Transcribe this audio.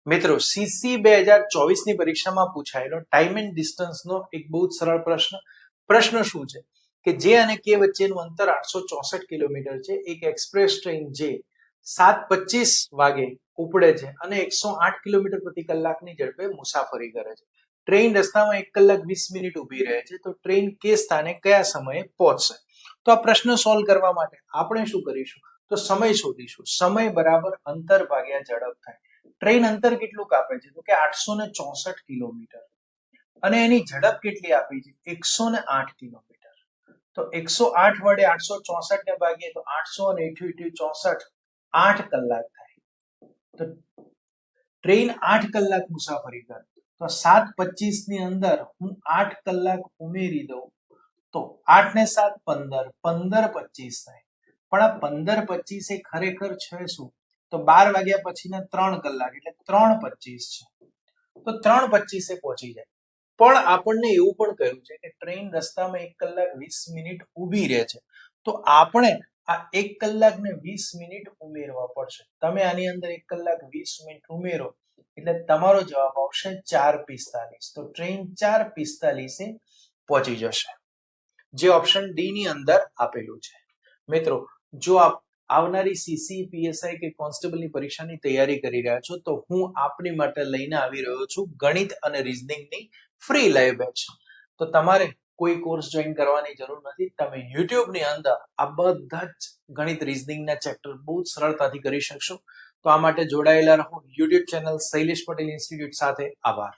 મિત્રો સીસી 2024 ની પરીક્ષામાં પૂછાયેલો ટાઈમ એન્ડ ડિસ્ટન્સ નો એક બહુ જ સરળ પ્રશ્ન શું છે કે જે અને કે વચ્ચેનું અંતર 864 કિલોમીટર છે. એક એક્સપ્રેસ ટ્રેન જે 7:25 વાગે ઉપડે છે અને 108 કિલોમીટર પ્રતિ કલાકની ઝડપે મુસાફરી કરે છે. ટ્રેન રસ્તામાં 1 કલાક 20 મિનિટ ઊભી રહે છે, તો ટ્રેન કે સ્થાને કયા સમયે પહોંચશે? તો આ પ્રશ્ન સોલ્વ કરવા માટે આપણે શું કરીશું? તો સમય શોધીશું. સમય બરાબર અંતર ભાગ્યા ઝડપ થાય. ટ્રેન અંતર કેટલું કાપે છે? તો કે 864 કિલોમીટર અને એની ઝડપ કેટલી આપી છે? 108 કિલોમીટર. તો 108 વડે 864 ને ભાગીએ તો 800 અને 64 8 કલાક થાય. તો ટ્રેન 8 કલાક મુસાફરી કરે તો 7:25 ની અંદર હું 8 કલાક ઉમેરી દઉં તો 8 ને 7 15 15:25 થાય. પણ આ 15:25 એ ખરેખર છે શું? તો 12 વાગ્યા પછીના 3 કલાક એટલે 3:25 છે. તો 3:25 પહોંચી જાય. પણ આપણને એવું પણ કહ્યું છે કે ટ્રેન રસ્તામાં 1 કલાક 20 મિનિટ ઊભી રહે છે, તો આપણે આ 1 કલાક ને 20 મિનિટ ઉમેરવા પડશે. તમે આની અંદર 1 કલાક 20 મિનિટ ઉમેરો એટલે તમારો જવાબ આવશે 4:45. તો ટ્રેન 4:45 પહોંચી જશે, જે ઓપ્શન ડી ની અંદર આપેલું છે. મિત્રો, જો આપ આવનારી સીસી, પીએસઆઈ કે કોન્સ્ટેબલની પરીક્ષાની તૈયારી કરી રહ્યા છો તો હું આપની માટે લઈને આવી રહ્યો છું ગણિત અને રીઝનિંગની ફ્રી લાઈવ બેચ. તો તમારે કોઈ કોર્સ જોઈન કરવાની જરૂર નથી. તમે યુટ્યુબની અંદર આ બધા જ ગણિત રીઝનિંગના ચેપ્ટર બહુ જ સરળતાથી કરી શકશો. તો આ માટે જોડાયેલા રહો YouTube channel Shailesh Patel institute સાથે. આભાર.